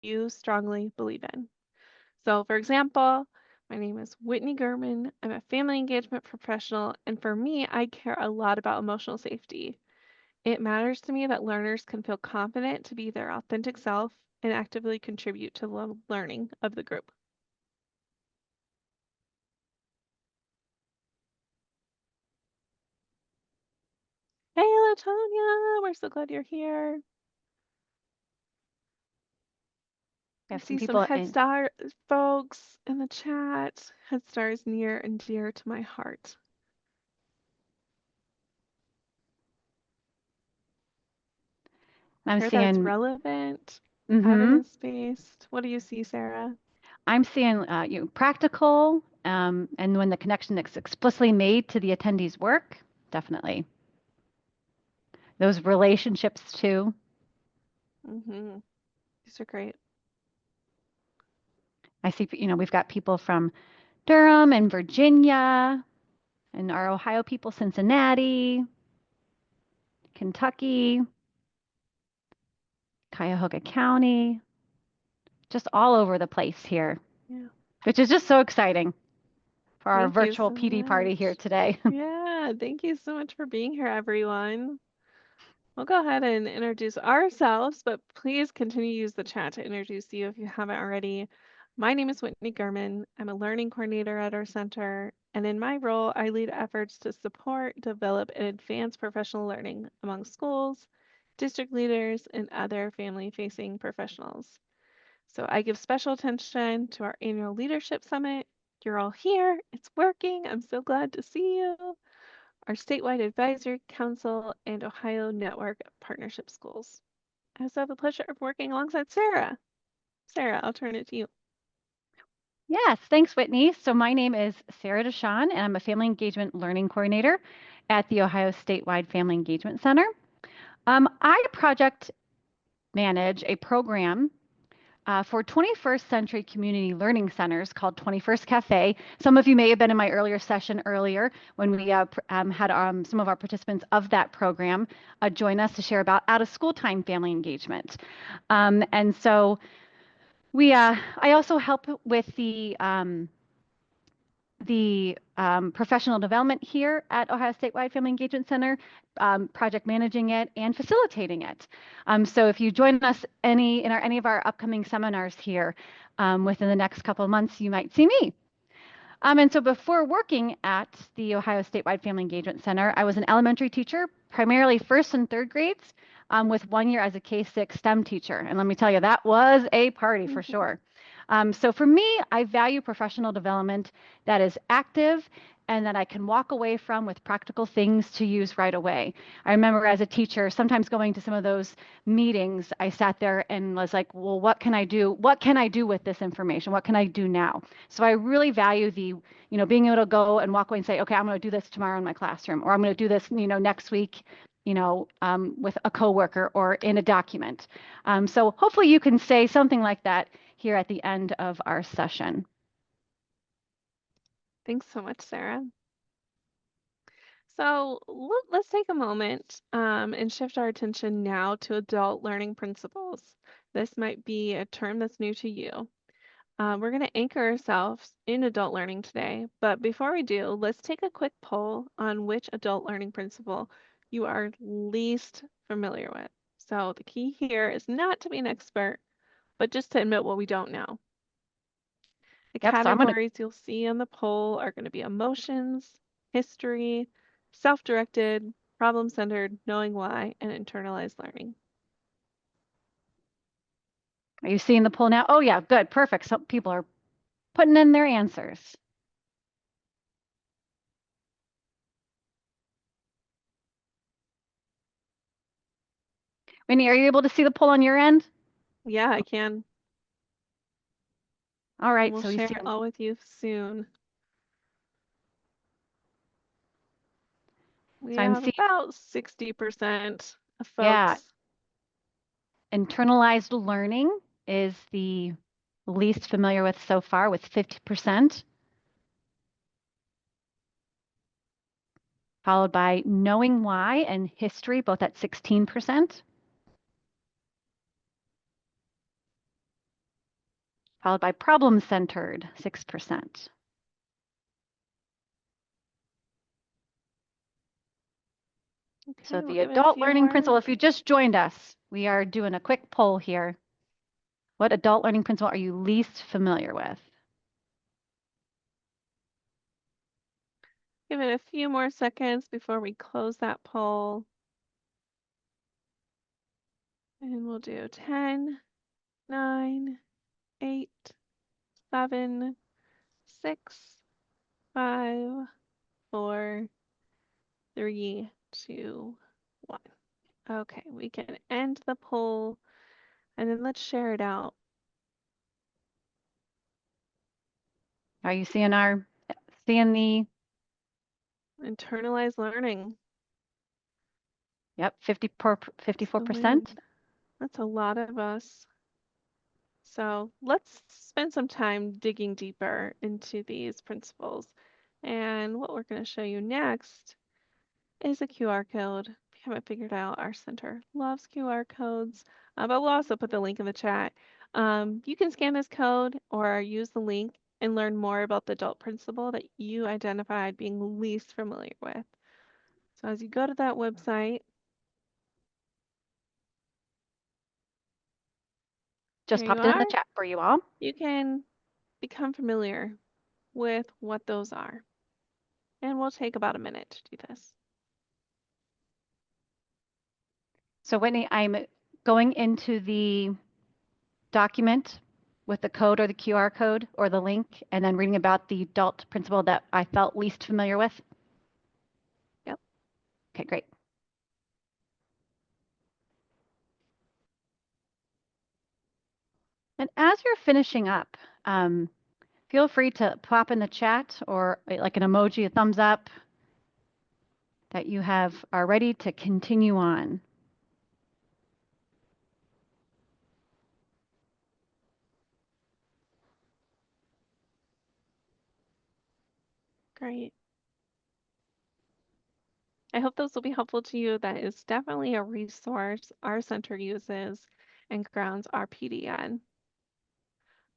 you strongly believe in. So, for example, my name is Whitney Gurman. I'm a family engagement professional, and for me, I care a lot about emotional safety. It matters to me that learners can feel confident to be their authentic self and actively contribute to the learning of the group. Hey, Latonia, we're so glad you're here. We I have some see some people Head in. Start folks in the chat. Head Start is near and dear to my heart. I'm Hear that it's seeing. relevant, Mm-hmm. evidence-based. What do you see, Sarah? I'm seeing practical, and when the connection is explicitly made to the attendee's work, definitely. Those relationships too. Mm-hmm. These are great. I see, we've got people from Durham and Virginia, and our Ohio people, Cincinnati, Kentucky, Cuyahoga County, just all over the place here, Yeah. which is just so exciting for our Thank you virtual so PD party here much. today. Yeah, thank you so much for being here, everyone. We'll go ahead and introduce ourselves, but please continue to use the chat to introduce you if you haven't already. My name is Whitney Gurman. I'm a learning coordinator at our center, and in my role, I lead efforts to support, develop, and advance professional learning among schools, district leaders, and other family-facing professionals. So I give special attention to our annual leadership summit. You're all here. It's working. I'm so glad to see you. Our statewide advisory council and Ohio network of partnership schools. I also have the pleasure of working alongside Sarah. Sarah, I'll turn it to you. Yes, thanks, Whitney. So my name is Sarah Deshawn, and I'm a Family Engagement Learning Coordinator at the Ohio Statewide Family Engagement Center. I project manage a program for 21st century community learning centers called 21st Cafe. Some of you may have been in my earlier session earlier when we had some of our participants of that program join us to share about out of school time family engagement. And so I also help with the professional development here at Ohio Statewide Family Engagement Center, project managing it and facilitating it. So if you join us any of our upcoming seminars here within the next couple of months, you might see me. And so before working at the Ohio Statewide Family Engagement Center, I was an elementary teacher, primarily first and third grades, with 1 year as a K-6 STEM teacher. And let me tell you, that was a party for Mhm. sure. So for me, I value professional development that is active and that I can walk away from with practical things to use right away. I remember as a teacher, sometimes going to some of those meetings, I sat there and was like, well, what can I do? What can I do with this information? What can I do now? So I really value being able to go and walk away and say, okay, I'm going to do this tomorrow in my classroom, or I'm going to do this, next week, with a coworker or in a document. So hopefully you can say something like that here at the end of our session. Thanks so much, Sarah. So let's take a moment and shift our attention now to adult learning principles. This might be a term that's new to you. We're going to anchor ourselves in adult learning today, but before we do, let's take a quick poll on which adult learning principle you are least familiar with. So the key here is not to be an expert, but just to admit what we don't know. The Yep. So I'm going to categories you'll see on the poll are going to be emotions, history, self-directed, problem-centered, knowing why, and internalized learning. Are you seeing the poll now? Oh, yeah, good, perfect. Some people are putting in their answers. Winnie, are you able to see the poll on your end? Yeah, I can. All And right, we'll so you share see, it all with you soon. We so I'm have seeing, about 60% of yeah, folks. internalized learning is the least familiar with so far with 50%, followed by knowing why and history, both at 16%. followed by problem-centered, 6%. Okay, So we'll the give it a adult few learning more. principle, if you just joined us, we are doing a quick poll here. What adult learning principle are you least familiar with? Give it a few more seconds before we close that poll. And we'll do 10, 9, 8, 7, 6, 5, 4, 3, 2, 1. Okay, we can end the poll and then let's share it out. Are you seeing the, Internalized learning. yep, That's the win. 54%? That's a lot of us. So let's spend some time digging deeper into these principles. And what we're going to show you next is a QR code. If you haven't figured out, our center loves QR codes, but we'll also put the link in the chat. You can scan this code or use the link and learn more about the adult principle that you identified being least familiar with. So as you go to that website, Just here you popped it in are, the chat for you all. you can become familiar with what those are. And we'll take about a minute to do this. So Whitney, I'm going into the document with the code or the QR code or the link, and then reading about the adult principle that I felt least familiar with. Yep. Okay, great. And as you're finishing up, feel free to pop in the chat or like an emoji, a thumbs up, that you are ready to continue on. Great. I hope those will be helpful to you. That is definitely a resource our center uses and grounds our PD on.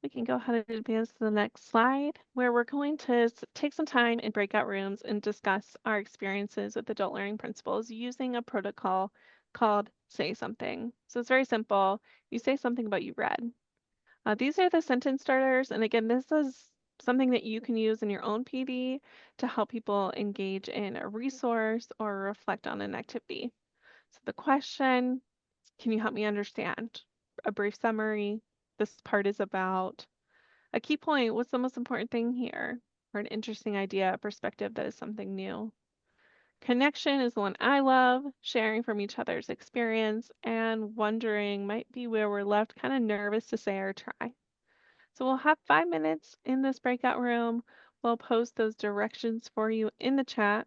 We can go ahead and advance to the next slide, where we're going to take some time in breakout rooms and discuss our experiences with adult learning principles using a protocol called Say Something. So it's very simple. You say something about you read. These are the sentence starters. And again, this is something that you can use in your own PD to help people engage in a resource or reflect on an activity. So the question, can you help me understand? A brief summary. This part is about a key point. What's the most important thing here? Or an interesting idea, a perspective that is something new. Connection is the one I love, sharing from each other's experience, and wondering might be where we're left kind of nervous to say or try. So we'll have 5 minutes in this breakout room. We'll post those directions for you in the chat.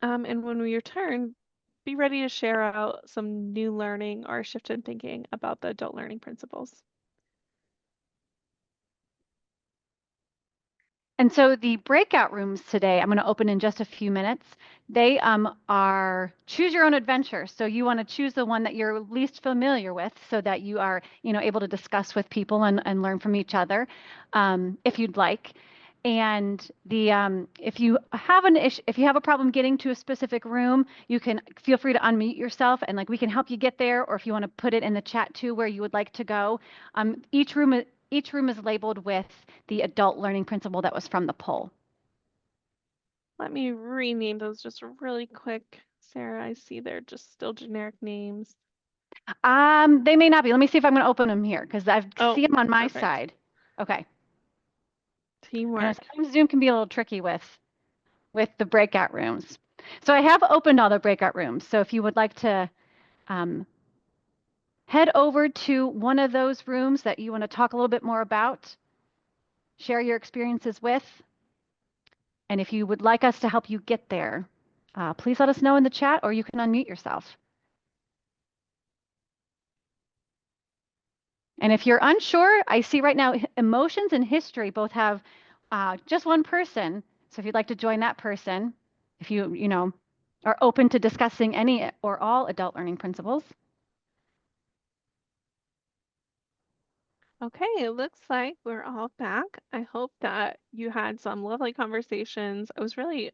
And when we return, be ready to share out some new learning or shift in thinking about the adult learning principles. And so the breakout rooms today, I'm going to open in just a few minutes. They are choose your own adventure. So you want to choose the one that you're least familiar with so that you are able to discuss with people and learn from each other if you'd like. And if you have if you have a problem getting to a specific room, you can feel free to unmute yourself and we can help you get there. Or if you want to put it in the chat too, where you would like to go. Each room is labeled with the adult learning principle that was from the poll. Let me rename those just really quick. Sarah, I see they're just still generic names. They may not be. Let me see if I'm going to open them here because I see them on my perfect. side. Okay. Teamwork. I know sometimes Zoom can be a little tricky with the breakout rooms. So I have opened all the breakout rooms. So if you would like to head over to one of those rooms that you want to talk a little bit more about, share your experiences with, and if you would like us to help you get there, please let us know in the chat or you can unmute yourself. And if you're unsure, I see right now emotions and history both have just one person. So if you'd like to join that person, if you are open to discussing any or all adult learning principles. Okay, it looks like we're all back. I hope that you had some lovely conversations. I was really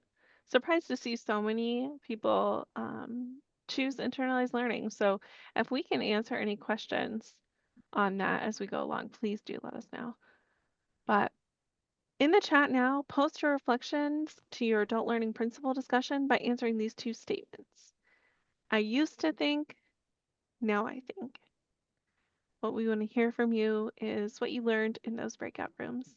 surprised to see so many people choose internalized learning. So if we can answer any questions on that as we go along, please do let us know. But in the chat now, post your reflections to your adult learning principle discussion by answering these two statements. I used to think, now I think. What we want to hear from you is what you learned in those breakout rooms.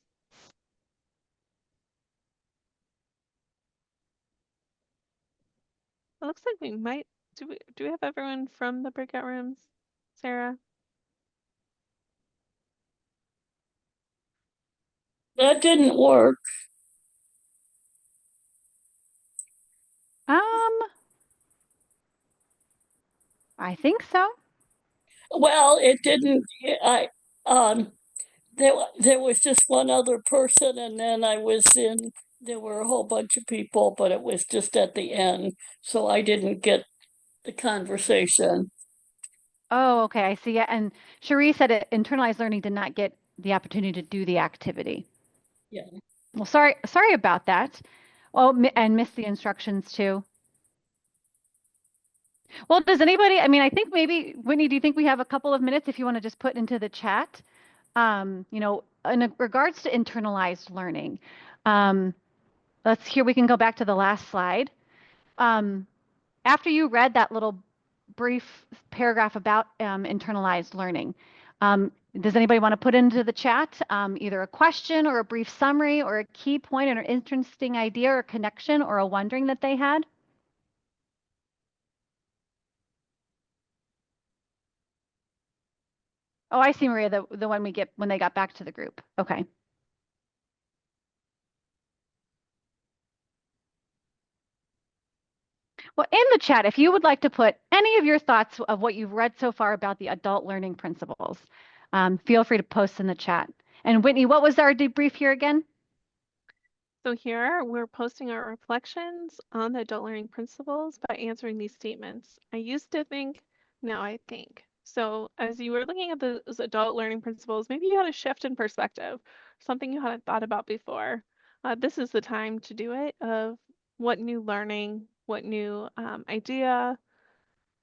It looks like we might, do we have everyone from the breakout rooms? Sarah? That didn't work. I think so. Well, it didn't. Um, there was just one other person, and then I was in. There were a whole bunch of people, but it was just at the end, so I didn't get the conversation. Oh, okay. I see. Yeah. And Cherie said it, internalized learning did not get the opportunity to do the activity. Yeah. Well, sorry about that. Oh, and missed the instructions too. Well, does anybody, I mean, I think maybe, Whitney, do you think we have a couple of minutes if you want to just put into the chat? In regards to internalized learning, we can go back to the last slide. After you read that little brief paragraph about internalized learning, does anybody want to put into the chat either a question or a brief summary or a key point or an interesting idea or connection or a wondering that they had? Oh, I see, Maria, the one we get when they got back to the group. Okay. Well, in the chat, if you would like to put any of your thoughts of what you've read so far about the adult learning principles, feel free to post in the chat. And Whitney, what was our debrief here again? So here we're posting our reflections on the adult learning principles by answering these statements. I used to think, now I think. So as you were looking at those adult learning principles, maybe you had a shift in perspective, something you hadn't thought about before. This is the time to do it, of what new learning, what new idea,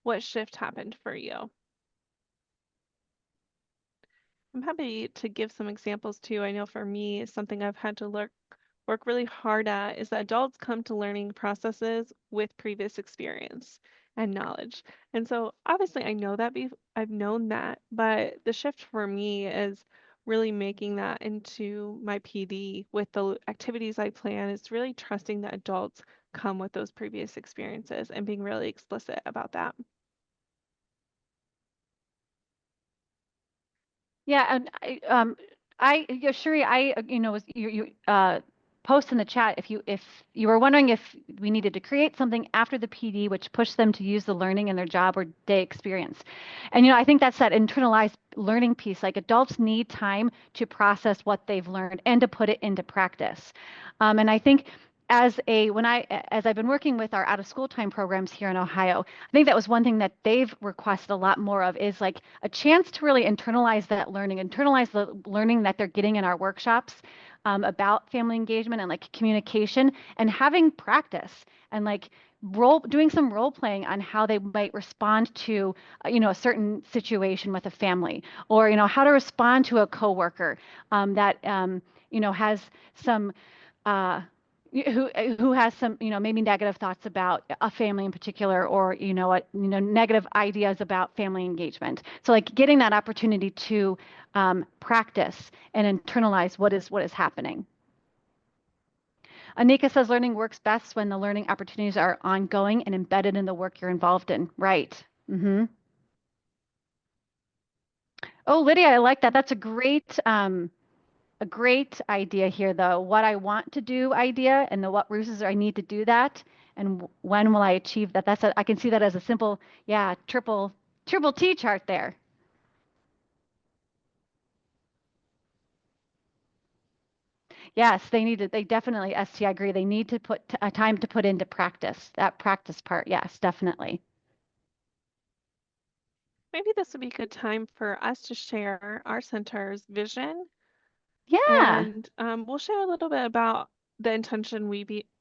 what shift happened for you. I'm happy to give some examples too. I know for me, something I've had to work really hard at is that adults come to learning processes with previous experience and knowledge. And so obviously I know that I've known that, but the shift for me is really making that into my PD with the activities I plan, is really trusting that adults come with those previous experiences and being really explicit about that. Yeah, and Shuri, post in the chat if you were wondering if we needed to create something after the PD, which pushed them to use the learning in their job or day experience. And I think that's that internalized learning piece. Like adults need time to process what they've learned and to put it into practice. And I think as I've been working with our out of school time programs here in Ohio, I think that was one thing that they've requested a lot more of, is like a chance to really internalize that learning, internalize the learning that they're getting in our workshops about family engagement and like communication, and having practice and like doing some role playing on how they might respond to a certain situation with a family, or how to respond to a coworker that has some who has some maybe negative thoughts about a family in particular, or negative ideas about family engagement. So like getting that opportunity to practice and internalize what is happening. Anika says learning works best when the learning opportunities are ongoing and embedded in the work you're involved in. Right. Mm-hmm. Oh, Lydia, I like that. That's a great idea here, though. What I want to do idea, and the what resources I need to do that, and when will I achieve that? I can see that as a simple, yeah, triple T chart there. Yes, they definitely, ST, I agree. They need to put a time to put into practice, that practice part. Yes, definitely. maybe this would be a good time for us to share our center's vision. Yeah. And we'll share a little bit about the intention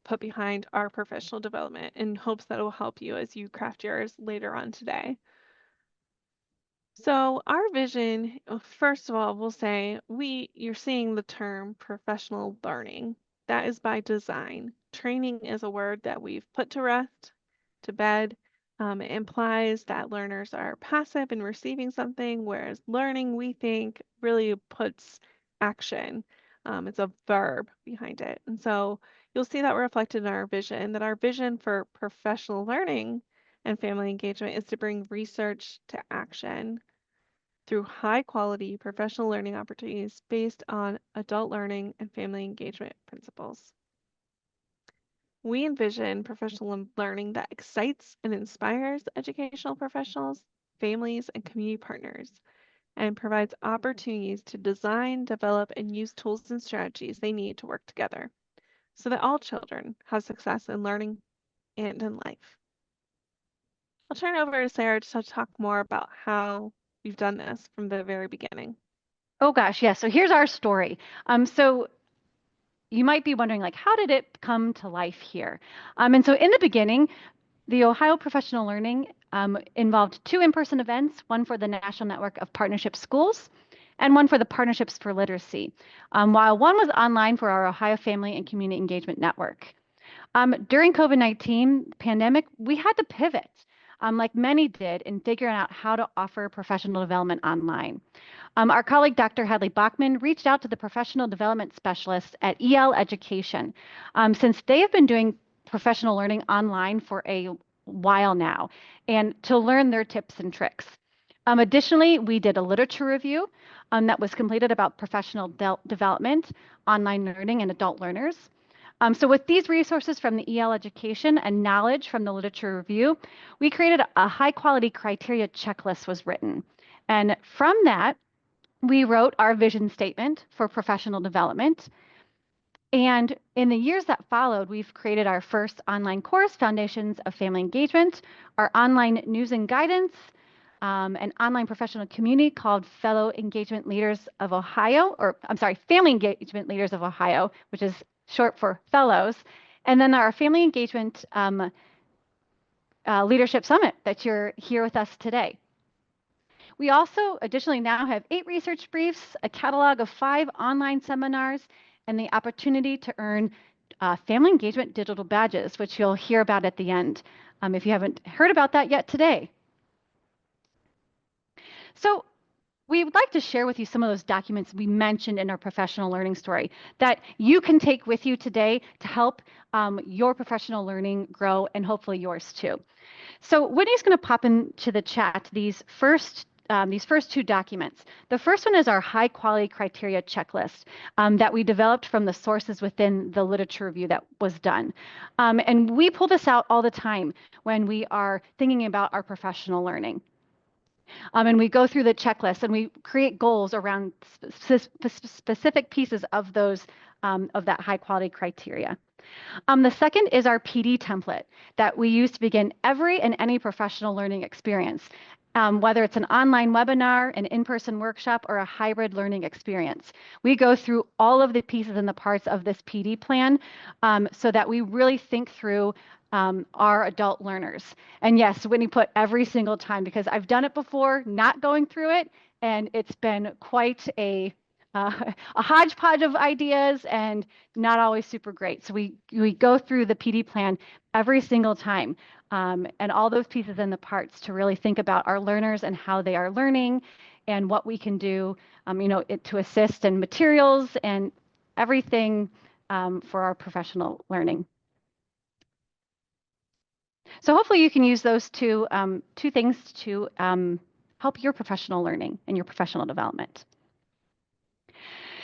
put behind our professional development in hopes that it will help you as you craft yours later on today. So our vision, first of all, we'll say you're seeing the term professional learning. That is by design. Training is a word that we've put to rest, to bed. It implies that learners are passive in receiving something, whereas learning, we think, really puts action. It's a verb behind it. And so you'll see that reflected in our vision, that our vision for professional learning and family engagement is to bring research to action through high quality professional learning opportunities based on adult learning and family engagement principles. We envision professional learning that excites and inspires educational professionals, families, and community partners, and provides opportunities to design, develop, and use tools and strategies they need to work together so that all children have success in learning and in life. I'll turn it over to Sarah to talk more about how we've done this from the very beginning. Oh gosh, yeah. So here's our story. So you might be wondering, like, how did it come to life here? And so in the beginning, the Ohio Professional Learning involved 2 in-person events, one for the National Network of Partnership Schools and one for the Partnerships for Literacy, while one was online for our Ohio Family and Community Engagement Network. During COVID-19 pandemic, we had to pivot, like many did, in figuring out how to offer professional development online. Our colleague, Dr. Hadley Bachman, reached out to the professional development specialists at EL Education, since they have been doing professional learning online for a while now, and to learn their tips and tricks. Additionally, we did a literature review that was completed about professional development, online learning, and adult learners. So with these resources from the EL Education and knowledge from the literature review, we created a high quality criteria checklist was written. And from that, we wrote our vision statement for professional development. And in the years that followed, we've created our first online course, Foundations of Family Engagement, our online news and guidance, an online professional community called Fellow Engagement Leaders of Ohio, Family Engagement Leaders of Ohio, which is short for fellows, and then our Family Engagement Leadership Summit that you're here with us today. We also additionally now have 8 research briefs, a catalog of 5 online seminars, and the opportunity to earn family engagement digital badges, which you'll hear about at the end if you haven't heard about that yet today. So we would like to share with you some of those documents we mentioned in our professional learning story that you can take with you today to help your professional learning grow and hopefully yours too. So Whitney's going to pop into the chat these first 2 documents. The first one is our high quality criteria checklist that we developed from the sources within the literature review that was done. And we pull this out all the time when we are thinking about our professional learning. And we go through the checklist and we create goals around specific pieces of those of that high quality criteria. The second is our PD template that we use to begin every and any professional learning experience, whether it's an online webinar, an in-person workshop, or a hybrid learning experience. We go through all of the pieces and the parts of this PD plan so that we really think through our adult learners. And yes, Whitney put every single time, because I've done it before, not going through it, and it's been quite a hodgepodge of ideas and not always super great. So we go through the PD plan every single time and all those pieces and the parts to really think about our learners and how they are learning and what we can do, to assist in materials and everything for our professional learning. So hopefully you can use those two things to help your professional learning and your professional development.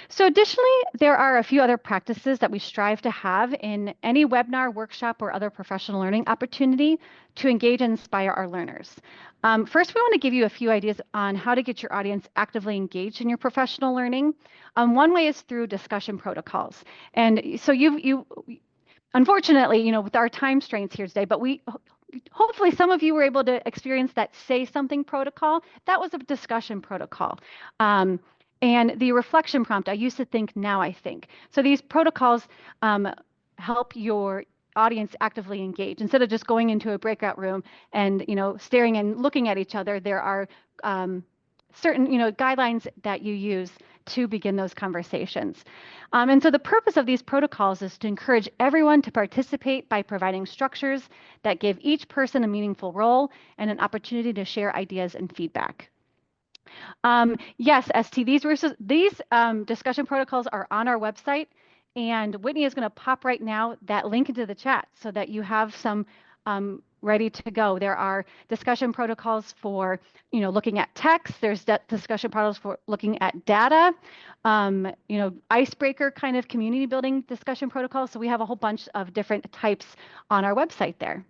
So additionally, there are a few other practices that we strive to have in any webinar, workshop, or other professional learning opportunity to engage and inspire our learners. First, we want to give you a few ideas on how to get your audience actively engaged in your professional learning. One way is through discussion protocols. And so unfortunately, with our time strains here today, but we hopefully some of you were able to experience that say something protocol. That was a discussion protocol. And the reflection prompt, I used to think, now I think. So these protocols help your audience actively engage. Instead of just going into a breakout room and staring and looking at each other, there are certain guidelines that you use to begin those conversations. And so the purpose of these protocols is to encourage everyone to participate by providing structures that give each person a meaningful role and an opportunity to share ideas and feedback. Yes, ST, these discussion protocols are on our website, and Whitney is going to pop right now that link into the chat so that you have some ready to go. There are discussion protocols for looking at text. There's discussion protocols for looking at data, icebreaker kind of community building discussion protocols. So we have a whole bunch of different types on our website there.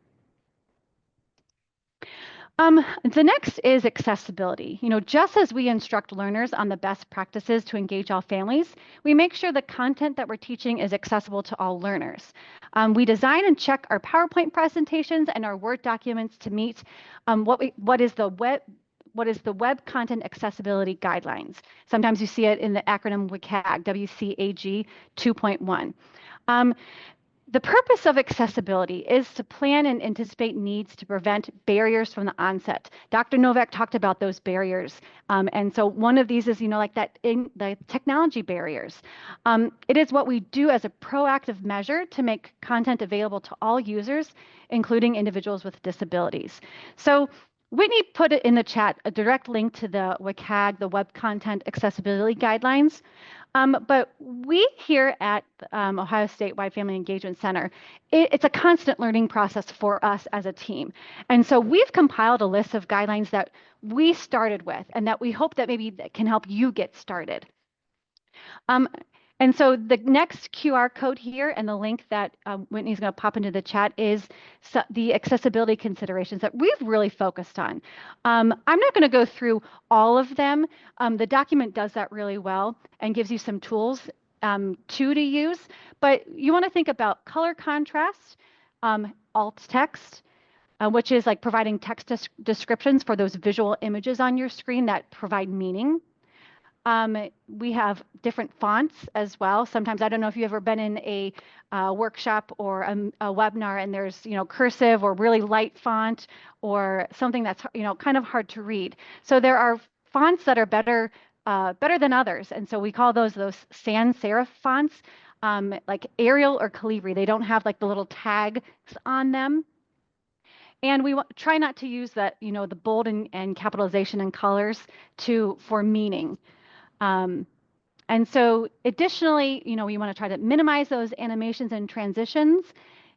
The next is accessibility. Just as we instruct learners on the best practices to engage all families, we make sure the content that we're teaching is accessible to all learners. We design and check our PowerPoint presentations and our Word documents to meet what is the Web Content Accessibility Guidelines. Sometimes you see it in the acronym WCAG, WCAG 2.1. The purpose of accessibility is to plan and anticipate needs to prevent barriers from the onset. Dr. Novak talked about those barriers. And so one of these is, like that in the technology barriers. It is what we do as a proactive measure to make content available to all users, including individuals with disabilities. So Whitney put it in the chat, a direct link to the WCAG, the Web Content Accessibility Guidelines. But we here at Ohio State Wide Family Engagement Center, it's a constant learning process for us as a team. And so we've compiled a list of guidelines that we started with and that we hope that maybe that can help you get started. And so the next QR code here and the link that Whitney's going to pop into the chat is the accessibility considerations that we've really focused on. I'm not going to go through all of them. The document does that really well and gives you some tools to use, but you want to think about color contrast, alt text, which is like providing text descriptions for those visual images on your screen that provide meaning. We have different fonts as well. Sometimes, I don't know if you've ever been in a workshop or a webinar and there's, cursive or really light font or something that's, kind of hard to read. So there are fonts that are better than others. And so we call those sans serif fonts, like Arial or Calibri. They don't have like the little tags on them. And we try not to use that, the bold and capitalization and colors for meaning. And so additionally, we want to try to minimize those animations and transitions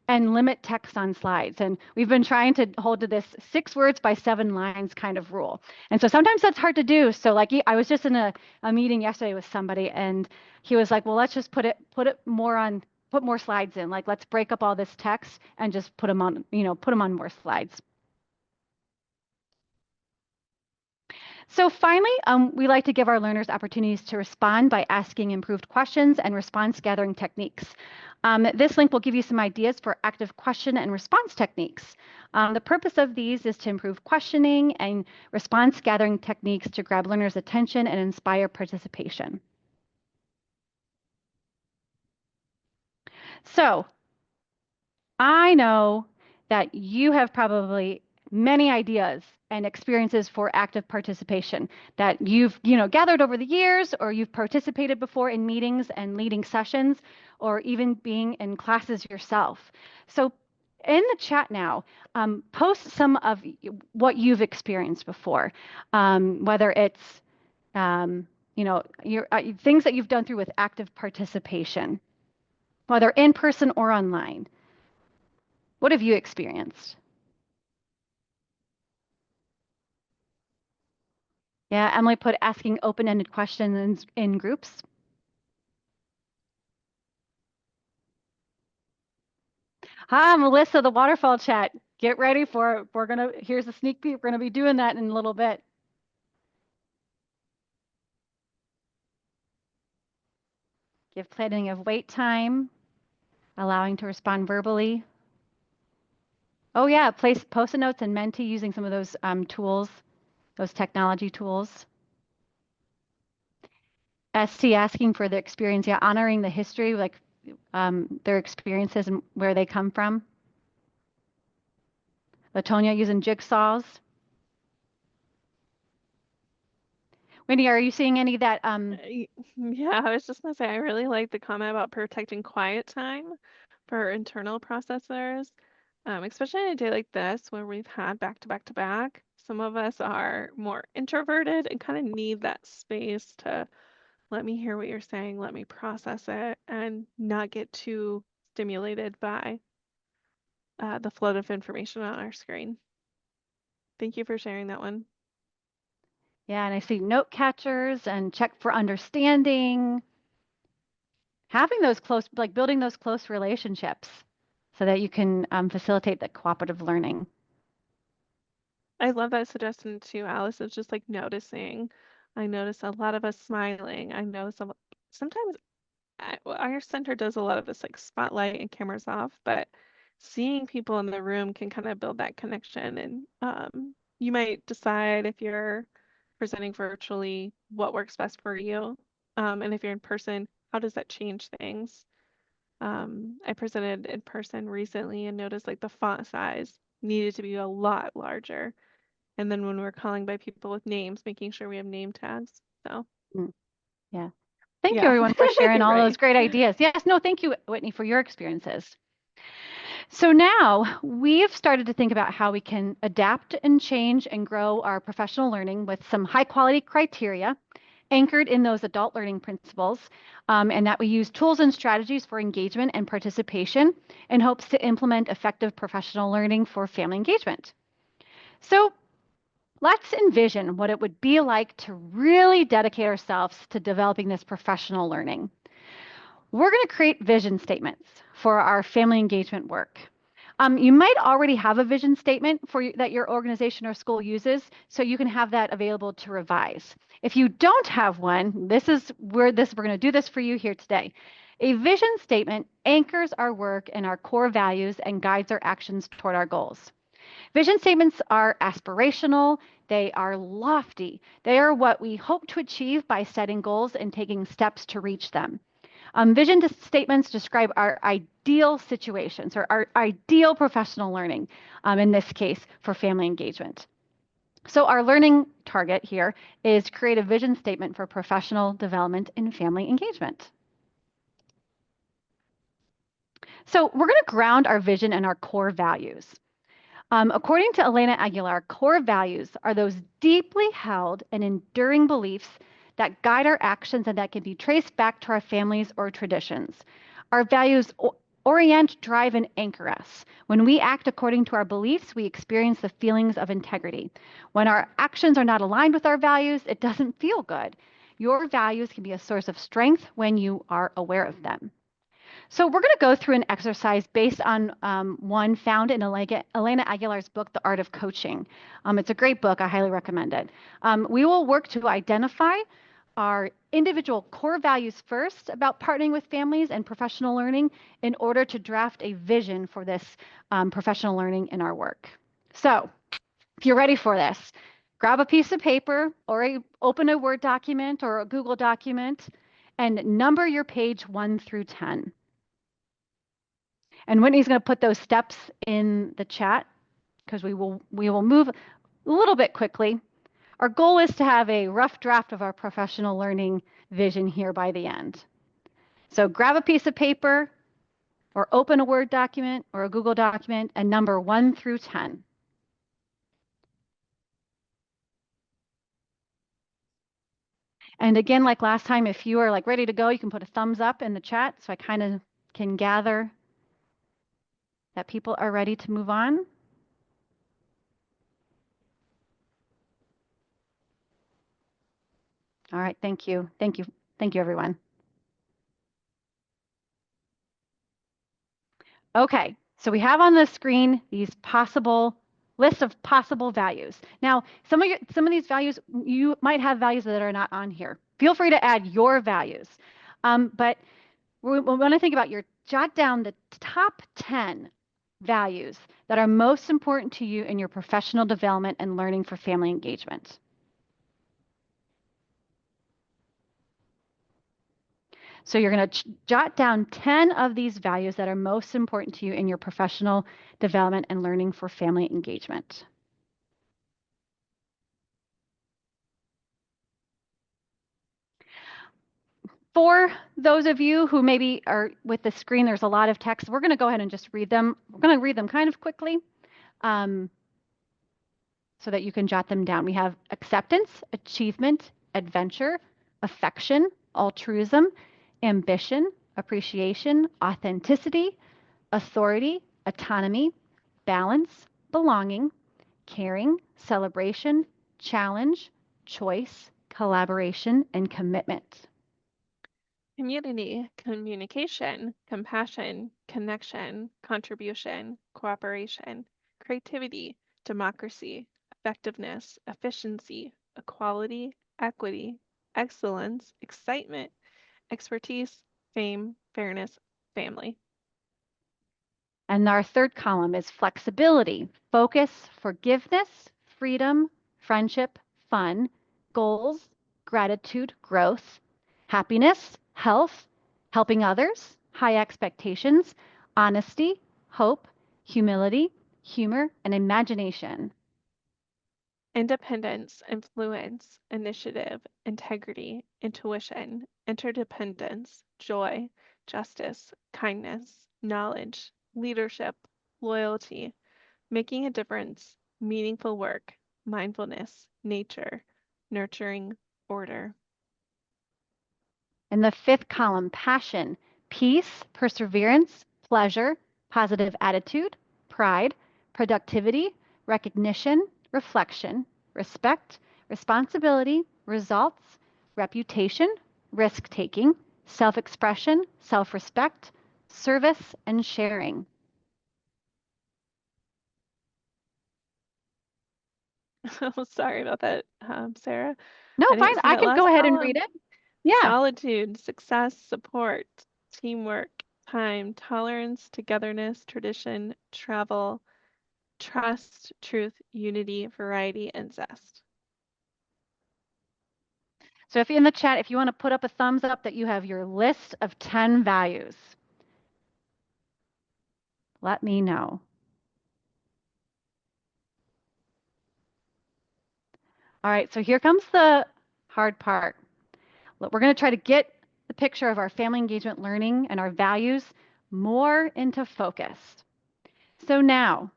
and limit text on slides. And we've been trying to hold to this 6 words by 7 lines kind of rule. And so sometimes that's hard to do. So like I was just in a meeting yesterday with somebody and he was like, well, let's just put more slides in. Like, let's break up all this text and just put them on more slides. So finally, we like to give our learners opportunities to respond by asking improved questions and response gathering techniques. This link will give you some ideas for active question and response techniques. The purpose of these is to improve questioning and response gathering techniques to grab learners' attention and inspire participation. So I know that you have probably many ideas and experiences for active participation that you've gathered over the years, or you've participated before in meetings and leading sessions, or even being in classes yourself. So in the chat now, post some of what you've experienced before, whether it's things that you've done through with active participation, whether in person or online. What have you experienced? Yeah, Emily put asking open-ended questions in groups. Hi, Melissa, the waterfall chat. Get ready for it. Here's a sneak peek. We're gonna be doing that in a little bit. Give planning of wait time, allowing to respond verbally. Oh yeah, place Post-it notes and Menti using some of those tools, those technology tools. ST asking for the experience, yeah, honoring the history, like their experiences and where they come from. Latonia using jigsaws. Wendy, are you seeing any of that? Yeah, I was just gonna say I really like the comment about protecting quiet time for internal processors, especially in a day like this where we've had back to back to back. Some of us are more introverted and kind of need that space to let me hear what you're saying, let me process it, and not get too stimulated by the flood of information on our screen. Thank you for sharing that one. Yeah, and I see note catchers and check for understanding. Having those close, like building those close relationships so that you can facilitate the cooperative learning. I love that suggestion too, Alice, of just like noticing. I notice a lot of us smiling. I notice sometimes well, our center does a lot of this like spotlight and cameras off, but seeing people in the room can kind of build that connection. And you might decide if you're presenting virtually what works best for you. And if you're in person, how does that change things? I presented in person recently and noticed like the font size needed to be a lot larger. And then when we're calling by people with names, making sure we have name tags. So Yeah. Thank you yeah, everyone for sharing you're all right. those great ideas. Yes, no, thank you, Whitney, for your experiences. So now we've started to think about how we can adapt and change and grow our professional learning with some high quality criteria anchored in those adult learning principles, and that we use tools and strategies for engagement and participation in hopes to implement effective professional learning for family engagement. So let's envision what it would be like to really dedicate ourselves to developing this professional learning. We're going to create vision statements for our family engagement work. You might already have a vision statement that your organization or school uses, so you can have that available to revise. If you don't have one, we're going to do this for you here today. A vision statement anchors our work and our core values and guides our actions toward our goals. Vision statements are aspirational, they are lofty, they are what we hope to achieve by setting goals and taking steps to reach them. Vision statements describe our ideal situations or our ideal professional learning, in this case for family engagement. So our learning target here is to create a vision statement for professional development in family engagement. So we're going to ground our vision in our core values. According to Elena Aguilar, core values are those deeply held and enduring beliefs that guide our actions and that can be traced back to our families or traditions. Our values orient, drive, and anchor us. When we act according to our beliefs, we experience the feelings of integrity. When our actions are not aligned with our values, it doesn't feel good. Your values can be a source of strength when you are aware of them. So we're going to go through an exercise based on one found in Elena Aguilar's book, The Art of Coaching. It's a great book. I highly recommend it. We will work to identify our individual core values first about partnering with families and professional learning in order to draft a vision for this professional learning in our work. So if you're ready for this, grab a piece of paper or open a Word document or a Google document and number your page 1 through 10. And Whitney's going to put those steps in the chat because we will move a little bit quickly. Our goal is to have a rough draft of our professional learning vision here by the end. So grab a piece of paper or open a Word document or a Google document and number 1 through 10. And again, like last time, if you are like ready to go, you can put a thumbs up in the chat so I kind of can gather that people are ready to move on. All right, thank you. Thank you. Thank you, everyone. Okay, so we have on the screen these possible list of possible values. Now, some of these values, you might have values that are not on here. Feel free to add your values. But we want to think about jot down the top 10 values that are most important to you in your professional development and learning for family engagement. So you're going to jot down 10 of these values that are most important to you in your professional development and learning for family engagement. For those of you who maybe are with the screen, there's a lot of text. We're going to go ahead and just read them. We're going to read them kind of quickly so that you can jot them down. We have acceptance, achievement, adventure, affection, altruism, ambition, appreciation, authenticity, authority, autonomy, balance, belonging, caring, celebration, challenge, choice, collaboration, and commitment. Community, communication, compassion, connection, contribution, cooperation, creativity, democracy, effectiveness, efficiency, equality, equity, excellence, excitement, expertise, fame, fairness, family. And our third column is flexibility, focus, forgiveness, freedom, friendship, fun, goals, gratitude, growth, happiness, health, helping others, high expectations, honesty, hope, humility, humor, and imagination. Independence, influence, initiative, integrity, intuition, interdependence, joy, justice, kindness, knowledge, leadership, loyalty, making a difference, meaningful work, mindfulness, nature, nurturing, order. In the fifth column, passion, peace, perseverance, pleasure, positive attitude, pride, productivity, recognition, reflection, respect, responsibility, results, reputation, risk taking, self expression, self respect, service, and sharing. Oh, sorry about that, Sarah. No, I fine. didn't see I that can last go ahead and read column. it. Yeah. Solitude, success, support, teamwork, time, tolerance, togetherness, tradition, travel, trust, truth, unity, variety, and zest. So if in the chat, if you want to put up a thumbs up that you have your list of 10 values, let me know. All right, so here comes the hard part. We're going to try to get the picture of our family engagement learning and our values more into focus. So now,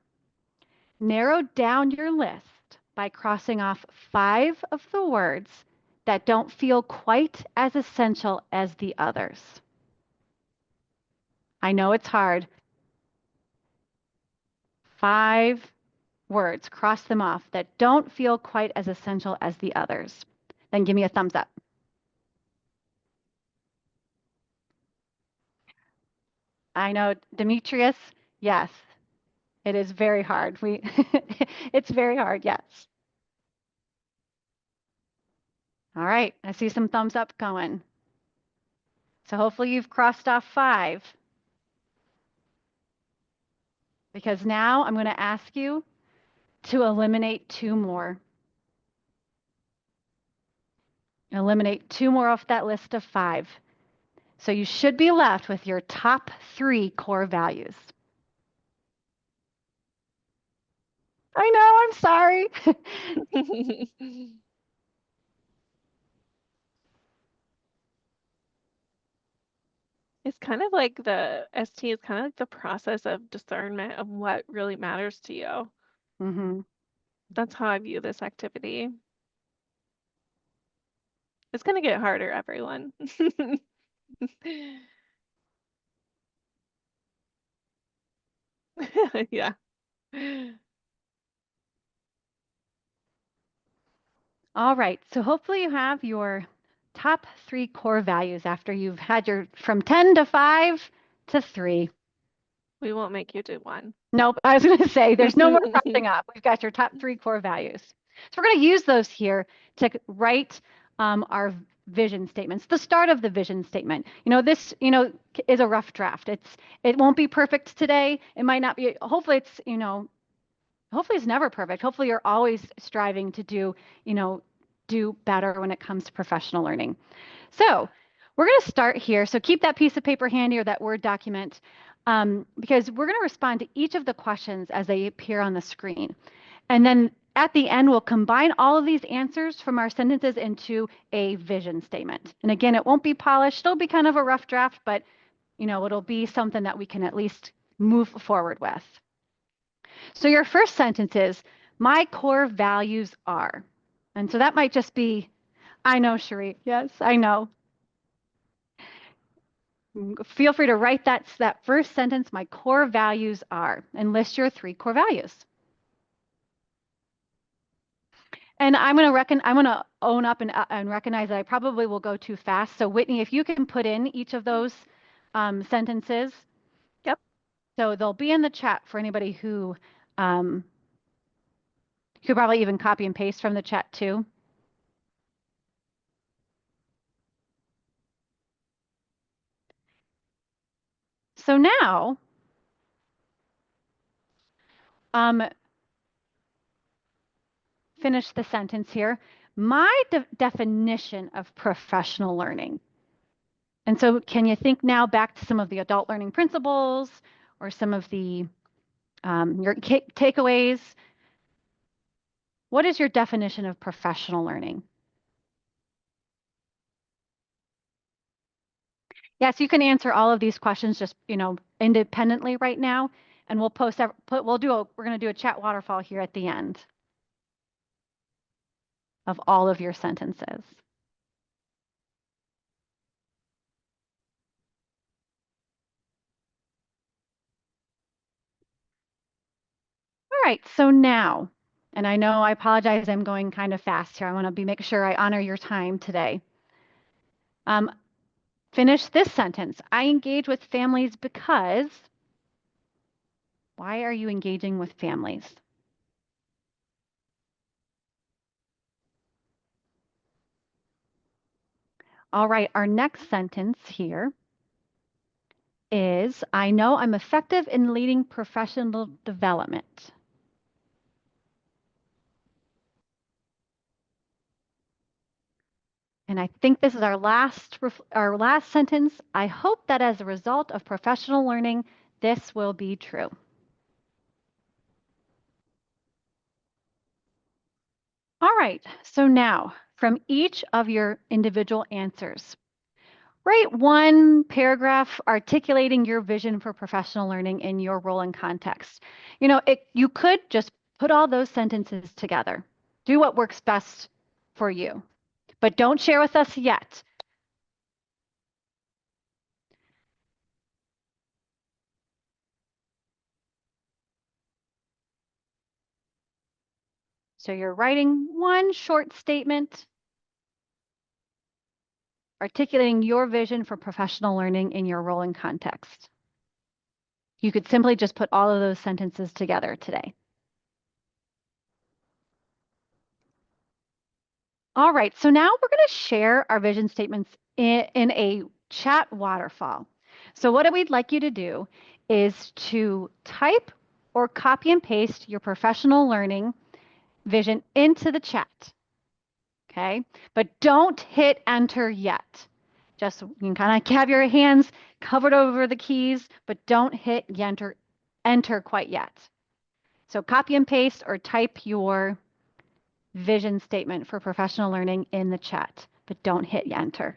narrow down your list by crossing off 5 of the words that don't feel quite as essential as the others. I know it's hard. 5 words, cross them off, that don't feel quite as essential as the others. Then give me a thumbs up. I know, Demetrius, yes, it is very hard. It's very hard, yes. All right, I see some thumbs up going. So hopefully you've crossed off 5. Because now I'm going to ask you to eliminate 2 more. Eliminate 2 more off that list of 5. So you should be left with your top 3 core values. I know, I'm sorry. It's kind of like the ST is kind of like the process of discernment of what really matters to you. Mm-hmm. That's how I view this activity. It's going to get harder, everyone. Yeah. All right, so hopefully you have your top 3 core values after you've had your from 10 to 5 to 3. We won't make you do one. Nope, I was going to say there's no more crossing off. We've got your top 3 core values. So we're going to use those here to write our vision statements, the start of the vision statement. This, is a rough draft. It won't be perfect today. It might not be, hopefully it's never perfect. Hopefully you're always striving to do better when it comes to professional learning. So we're going to start here. So keep that piece of paper handy or that Word document because we're going to respond to each of the questions as they appear on the screen. And then at the end, we'll combine all of these answers from our sentences into a vision statement. And again, it won't be polished. It'll be kind of a rough draft, but it'll be something that we can at least move forward with. So your first sentence is, my core values are. And so that might just be, I know, Cherie. Yes, I know. Feel free to write that first sentence, my core values are, and list your 3 core values. And I'm going to own up and recognize that I probably will go too fast. So Whitney, if you can put in each of those sentences. Yep. So they'll be in the chat for anybody who could probably even copy and paste from the chat too. So now, finish the sentence here. My definition of professional learning. And so can you think now back to some of the adult learning principles or some of the your takeaways? What is your definition of professional learning? Yes, you can answer all of these questions just, independently right now, and we'll we're going to do a chat waterfall here at the end of all of your sentences. All right, so now, and I know I apologize, I'm going kind of fast here. I want to make sure I honor your time today. Finish this sentence. I engage with families because. Why are you engaging with families? All right, our next sentence here is, I know I'm effective in leading professional development. And I think this is our last sentence. I hope that as a result of professional learning, this will be true. All right, so now from each of your individual answers, write one paragraph articulating your vision for professional learning in your role and context. You could just put all those sentences together. Do what works best for you, but don't share with us yet. So you're writing one short statement articulating your vision for professional learning in your role and context. You could simply just put all of those sentences together today. All right, so now we're going to share our vision statements in a chat waterfall. So what we'd like you to do is to type or copy and paste your professional learning vision into the chat. Okay, but don't hit enter yet. Just you can kind of have your hands covered over the keys, but don't hit enter quite yet. So copy and paste or type your vision statement for professional learning in the chat, but don't hit enter.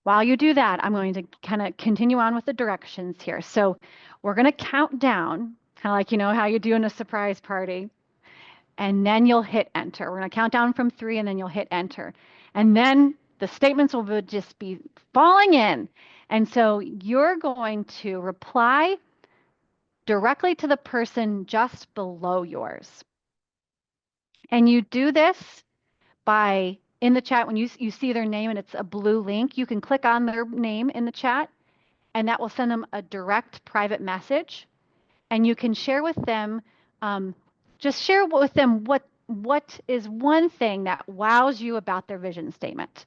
While you do that, I'm going to kind of continue on with the directions here. So we're going to count down, kind of like how you do in a surprise party, and then you'll hit enter. We're going to count down from 3 and then you'll hit enter. And then the statements will just be falling in. And so you're going to reply directly to the person just below yours. And you do this by, in the chat, when you see their name and it's a blue link, you can click on their name in the chat and that will send them a direct private message. And you can share with them, just share with them what what is one thing that wows you about their vision statement?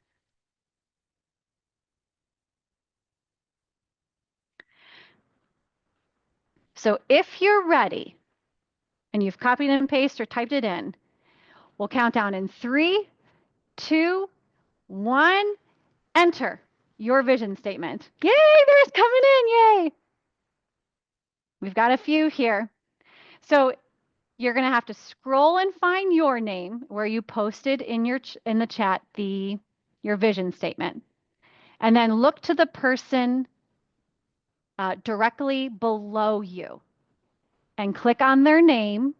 So if you're ready and you've copied and pasted or typed it in, we'll count down in 3, 2, 1, enter your vision statement. Yay, there's coming in, yay. We've got a few here. So you're going to have to scroll and find your name where you posted in the chat your vision statement. And then look to the person directly below you and click on their name,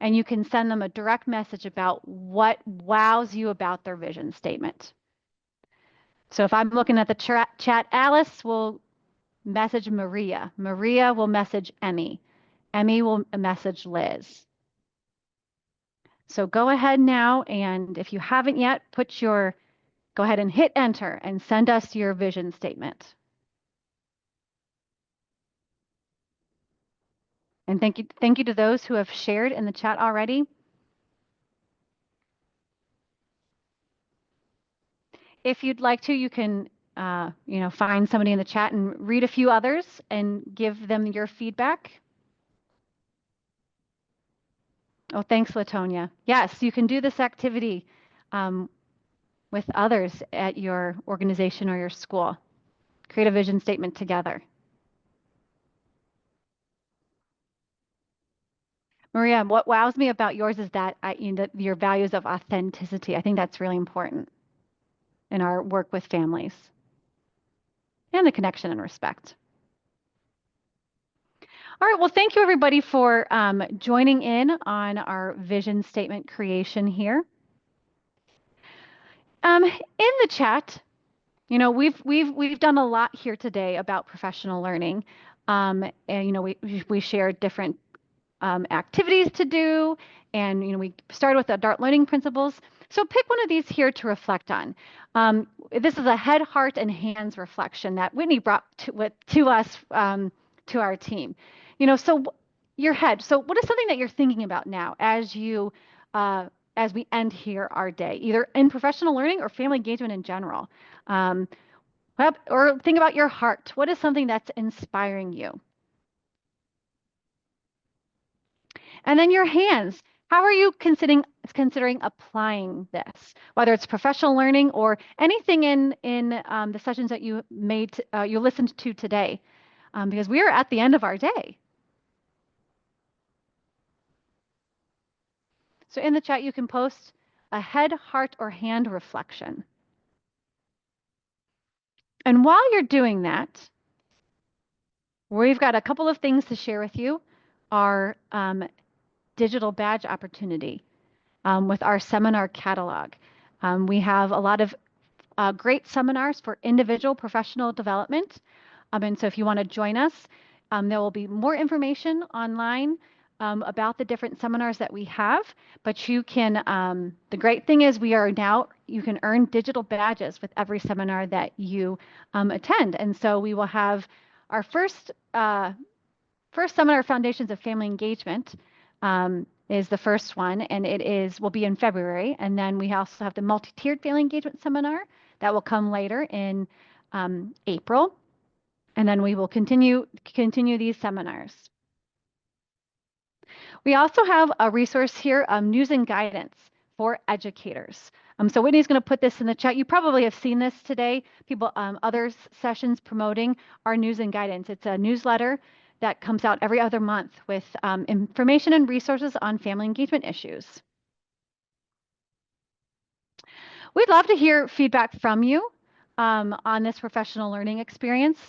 and you can send them a direct message about what wows you about their vision statement. So if I'm looking at the chat, Alice will message Maria. Maria will message Emmy. Emmy will message Liz. So go ahead now, and if you haven't yet, go ahead and hit enter and send us your vision statement. And thank you to those who have shared in the chat already. If you'd like to, you can find somebody in the chat and read a few others and give them your feedback. Oh, thanks, Latonia. Yes, you can do this activity with others at your organization or your school. Create a vision statement together. Maria, what wows me about yours is that your values of authenticity. I think that's really important in our work with families and the connection and respect. All right, well, thank you everybody for joining in on our vision statement creation here. In the chat, we've done a lot here today about professional learning, and we shared different activities to do, and we started with the adult learning principles. So pick one of these here to reflect on. This is a head, heart, and hands reflection that Whitney brought to us, to our team. So your head. So what is something that you're thinking about now as we end here our day, either in professional learning or family engagement in general? Or think about your heart. What is something that's inspiring you? And then your hands. How are you considering applying this, whether it's professional learning or anything in the sessions that you listened to today? Because we are at the end of our day. So in the chat, you can post a head, heart, or hand reflection. And while you're doing that, we've got a couple of things to share with you. Our digital badge opportunity with our seminar catalog. We have a lot of great seminars for individual professional development. And so if you want to join us, there will be more information online about the different seminars that we have. But you can, the great thing is you can earn digital badges with every seminar that you attend. And so we will have our first seminar, Foundations of Family Engagement, is the first one, and will be in February. And then we also have the multi-tiered family engagement seminar that will come later in April. And then we will continue these seminars. We also have a resource here, news and guidance for educators. So Whitney's going to put this in the chat. You probably have seen this today. Other sessions promoting our news and guidance. It's a newsletter that comes out every other month with information and resources on family engagement issues. We'd love to hear feedback from you on this professional learning experience.